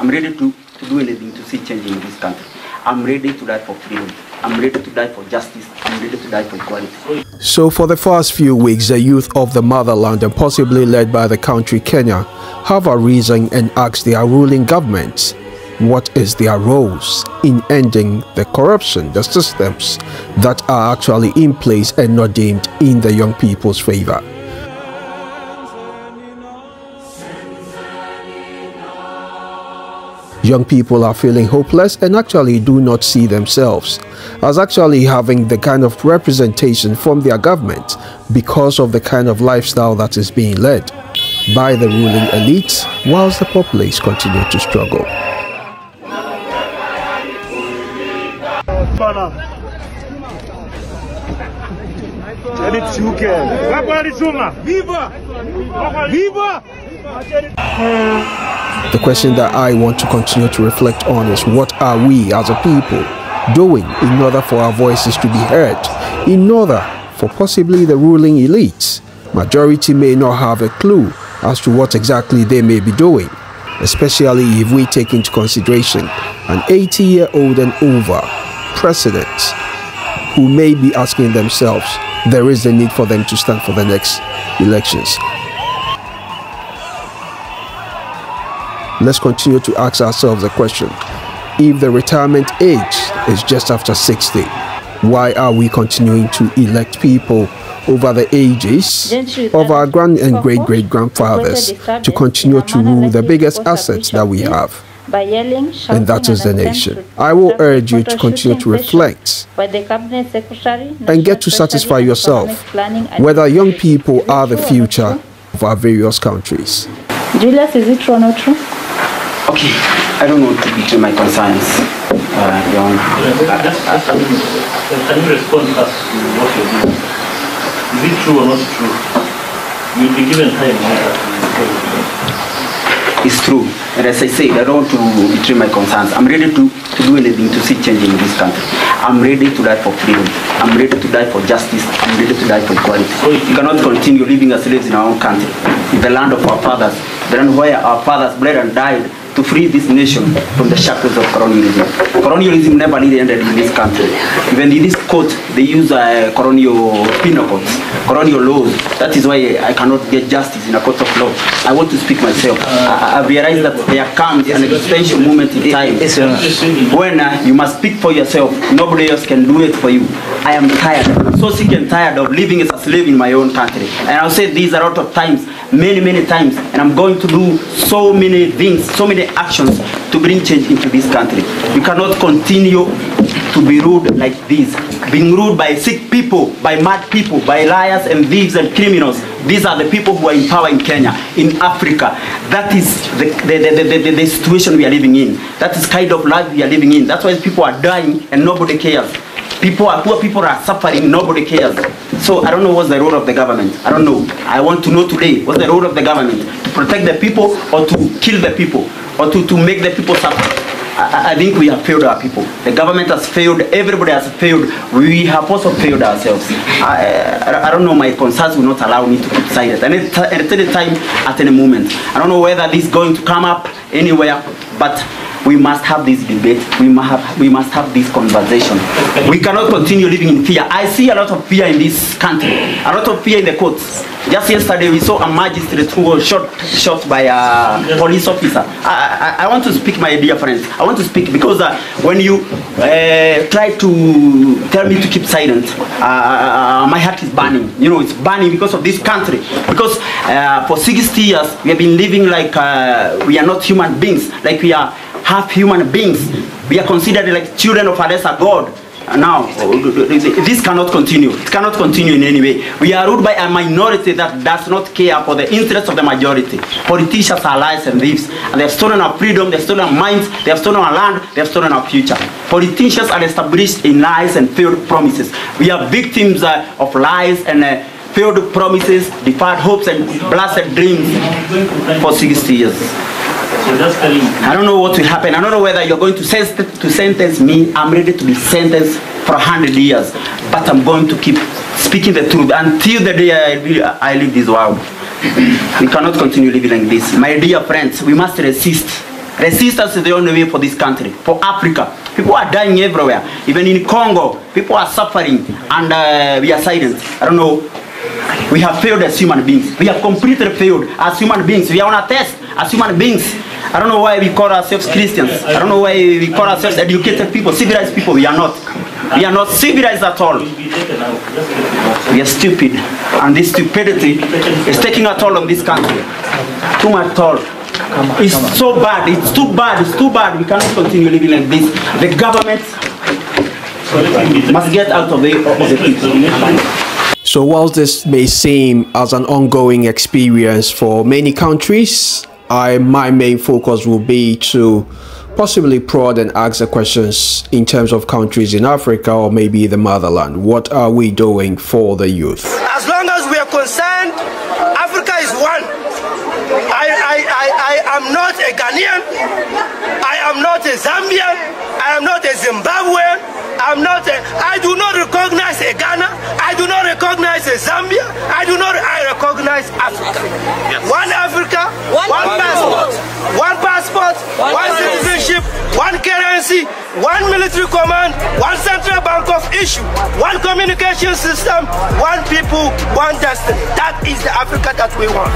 I'm ready to do anything to see change in this country. I'm ready to die for freedom. I'm ready to die for justice. I'm ready to die for equality. So for the first few weeks, the youth of the motherland, and possibly led by the country Kenya, have arisen and asked their ruling governments what is their roles in ending the corruption, the systems that are actually in place and not deemed in the young people's favor. Young people are feeling hopeless and actually do not see themselves as actually having the kind of representation from their government because of the kind of lifestyle that is being led by the ruling elite, whilst the populace continue to struggle. The question that I want to continue to reflect on is, what are we as a people doing in order for our voices to be heard, in order for possibly the ruling elites? Majority may not have a clue as to what exactly they may be doing, especially if we take into consideration an 80-year-old and over president who may be asking themselves, there is a need for them to stand for the next elections. Let's continue to ask ourselves a question. If the retirement age is just after 60, why are we continuing to elect people over the ages of our grand and great-great-grandfathers to continue to rule the biggest assets that we have? And that is the nation. I will urge you to continue to reflect and get to satisfy yourself whether young people are the future of our various countries. Julius, is it true or not true? Okay, I don't want to betray my concerns, Your Honor. Can you respond to us to what you're doing? Is it true or not true? You'll be given time later. It's true, and as I said, I don't want to betray my concerns. I'm ready to do anything to see change in this country. I'm ready to die for freedom. I'm ready to die for justice. I'm ready to die for equality. We cannot continue living as slaves in our own country, in the land of our fathers, the land where our fathers bled and died to free this nation from the shackles of colonialism. Colonialism never really ended in this country. Even in this court, they use colonial penal codes, colonial laws. That is why I cannot get justice in a court of law. I want to speak myself. I realize that there comes an existential moment in time when you must speak for yourself. Nobody else can do it for you. I am tired, so sick and tired of living as a slave in my own country. And I'll say these a lot of times, many times, and I'm going to do so many things, so many actions to bring change into this country. We cannot continue to be ruled like this, being ruled by sick people, by mad people, by liars and thieves and criminals. These are the people who are in power in Kenya, in Africa. That is the situation we are living in. That is kind of life we are living in. That's why people are dying and nobody cares. Poor people are suffering, nobody cares. So I don't know what's the role of the government. I don't know. I want to know today what's the role of the government, to protect the people or to kill the people or to make the people suffer. I think we have failed our people. The government has failed, everybody has failed. We have also failed ourselves. I don't know, my concerns will not allow me to keep silent. And at any time, at any moment. I don't know whether this is going to come up anywhere, but we must have this debate. We must have this conversation. We cannot continue living in fear. I see a lot of fear in this country, a lot of fear in the courts. Just yesterday we saw a magistrate who was shot by a police officer. I want to speak, my dear friends. I want to speak because when you try to tell me to keep silent, my heart is burning. You know, it's burning because of this country. Because for 60 years we have been living like we are not human beings, like we are half human beings. We are considered like children of a lesser God. Now, this cannot continue. It cannot continue in any way. We are ruled by a minority that does not care for the interests of the majority. Politicians are liars and thieves. And they have stolen our freedom, they have stolen our minds, they have stolen our land, they have stolen our future. Politicians are established in lies and failed promises. We are victims of lies and failed promises, deferred hopes and blasted dreams for 60 years. I don't know what will happen. I don't know whether you're going to sentence me. I'm ready to be sentenced for 100 years. But I'm going to keep speaking the truth until the day I leave this world. We cannot continue living like this. My dear friends, we must resist. Resistance is the only way for this country, for Africa. People are dying everywhere. Even in Congo, people are suffering and we are silent. I don't know. We have failed as human beings. We have completely failed as human beings. We are on a test as human beings. I don't know why we call ourselves Christians. I don't know why we call ourselves educated people, civilized people. We are not. We are not civilized at all. We are stupid. And this stupidity is taking a toll on this country. Too much toll. It's so bad. It's too bad. It's too bad. We cannot continue living like this. The government must get out of the people. So whilst this may seem as an ongoing experience for many countries, my main focus will be to possibly prod and ask the questions in terms of countries in Africa or maybe the motherland. What are we doing for the youth? As long as we are concerned, Africa is one. I am not a Ghanaian. I am not a Zambian. I am not a Zimbabwean. I do not recognize a Ghana. I do not recognize a Zambia. I recognize Africa. Yes. One Africa, one passport. One passport, one citizenship, one currency, one military command, one central bank of issue, one communication system, one people, one destiny. That is the Africa that we want.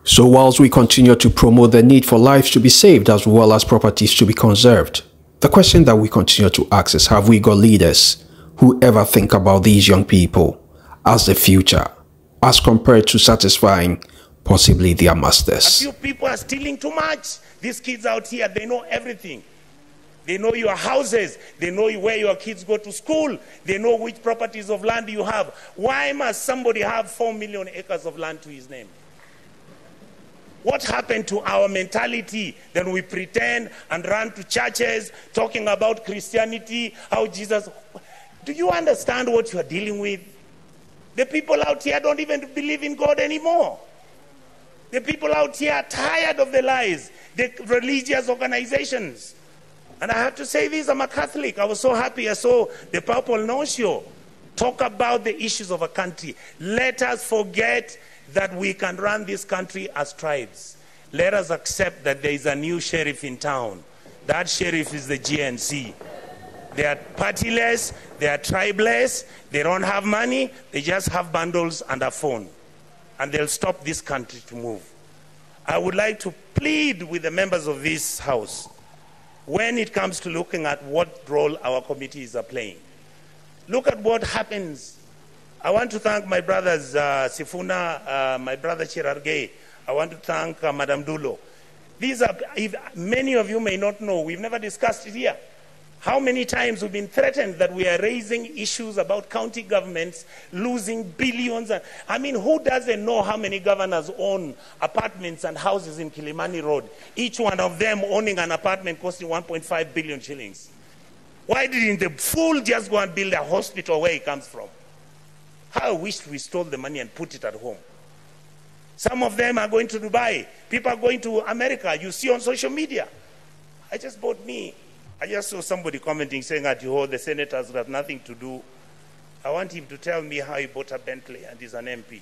So whilst we continue to promote the need for lives to be saved as well as properties to be conserved, the question that we continue to ask is, have we got leaders who ever think about these young people as the future, as compared to satisfying possibly their masters? A few people are stealing too much. These kids out here, they know everything. They know your houses. They know where your kids go to school. They know which properties of land you have. Why must somebody have 4 million acres of land to his name? What happened to our mentality? Then we pretend and run to churches talking about Christianity, how Jesus... Do you understand what you are dealing with? The people out here don't even believe in God anymore. The people out here are tired of the lies, the religious organizations. And I have to say this, I'm a Catholic. I was so happy I saw the Papal Nuncio talk about the issues of a country. Let us forget that we can run this country as tribes. Let us accept that there is a new sheriff in town. That sheriff is the GNC. They are partyless, they are tribeless, they don't have money, they just have bundles and a phone. And they'll stop this country to move. I would like to plead with the members of this house, when it comes to looking at what role our committees are playing. Look at what happens. I want to thank my brothers Sifuna, my brother Chirargei. I want to thank Madam Dulo. These are, many of you may not know, we've never discussed it here. How many times we've been threatened that we are raising issues about county governments losing billions. I mean, who doesn't know how many governors own apartments and houses in Kilimani Road? Each one of them owning an apartment costing 1.5 billion shillings. Why didn't the fool just go and build a hospital where he comes from? How I wish we stole the money and put it at home. Some of them are going to Dubai. People are going to America. You see on social media. I just saw somebody commenting saying that the senators have nothing to do. I want him to tell me how he bought a Bentley and is an MP.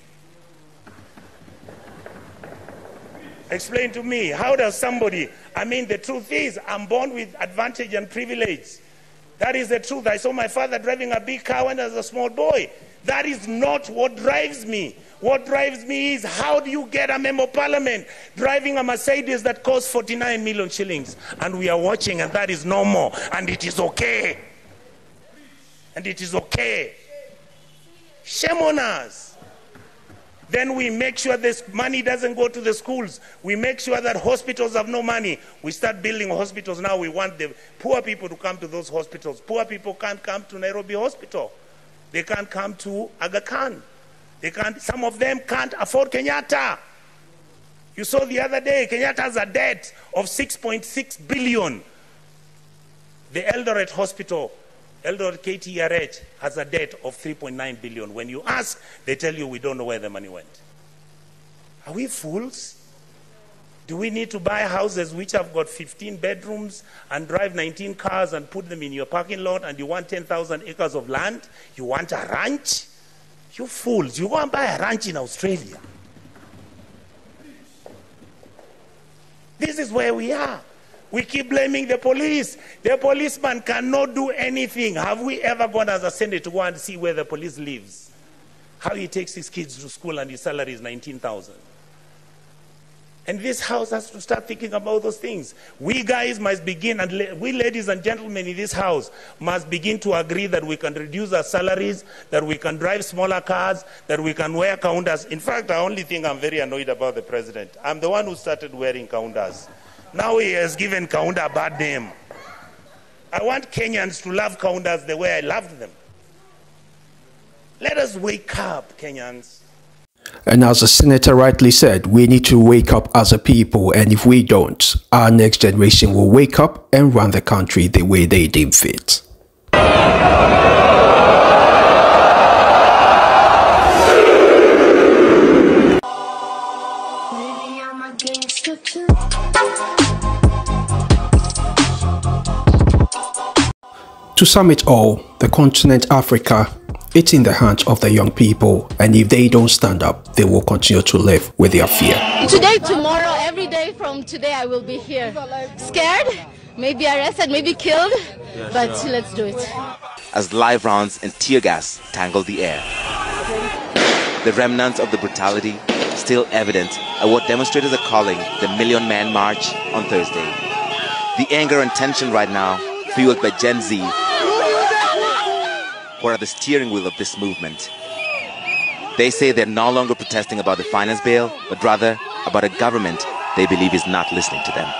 Explain to me, how does somebody, I mean, the truth is, I'm born with advantage and privilege. That is the truth. I saw my father driving a big car when I was a small boy. That is not what drives me. What drives me is, how do you get a member of parliament driving a Mercedes that costs 49 million shillings? And we are watching, and that is normal, and it is okay. And it is okay. Shame on us. Then we make sure this money doesn't go to the schools. We make sure that hospitals have no money. We start building hospitals now. We want the poor people to come to those hospitals. Poor people can't come to Nairobi Hospital. They can't come to Aga Khan. They can't, some of them can't afford Kenyatta. You saw the other day, Kenyatta has a debt of 6.6 billion. The Eldoret Hospital, Eldoret KTRH, has a debt of 3.9 billion. When you ask, they tell you we don't know where the money went. Are we fools? Do we need to buy houses which have got 15 bedrooms and drive 19 cars and put them in your parking lot, and you want 10,000 acres of land? You want a ranch? You fools, you go and buy a ranch in Australia. This is where we are. We keep blaming the police. The policeman cannot do anything. Have we ever gone as a Senate to go and see where the police lives? How he takes his kids to school and his salary is 19,000. And this house has to start thinking about those things. We guys must begin, and we ladies and gentlemen in this house must begin to agree that we can reduce our salaries, that we can drive smaller cars, that we can wear counters. In fact, the only thing I'm very annoyed about the president, I'm the one who started wearing counters. Now he has given counter a bad name. I want Kenyans to love counters the way I loved them. Let us wake up, Kenyans. And as the senator rightly said, we need to wake up as a people, and if we don't, our next generation will wake up and run the country the way they deem fit. To sum it all, the continent Africa, it's in the hands of the young people, and if they don't stand up, they will continue to live with their fear. Today, tomorrow, every day from today I will be here. Scared, maybe arrested, maybe killed, but let's do it. As live rounds and tear gas tangle the air, the remnants of the brutality still evident at what demonstrators are calling the Million Man March on Thursday. The anger and tension right now fueled by Gen Z, who are at the steering wheel of this movement. They say they're no longer protesting about the finance bill, but rather about a government they believe is not listening to them.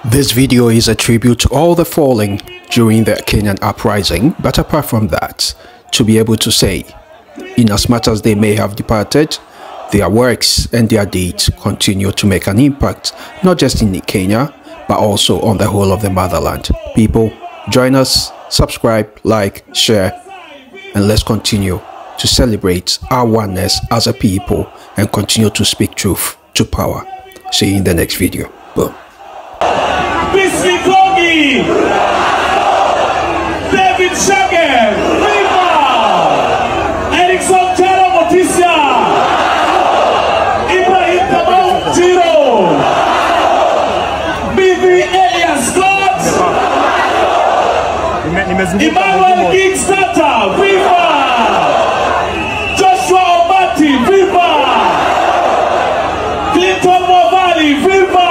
This video is a tribute to all the falling during the Kenyan uprising, but apart from that, to be able to say, in as much as they may have departed, their works and their deeds continue to make an impact, not just in Kenya, but also on the whole of the motherland. People, join us, subscribe, like, share, and let's continue to celebrate our oneness as a people and continue to speak truth to power. See you in the next video. Boom. David Shagan, Erickson Charo Motisia, Ibrahim Tabau Jiro, BB Elias Scott, Emmanuel Kickstarter, Viva! Joshua Obati, Viva! Clinton Movali, Viva!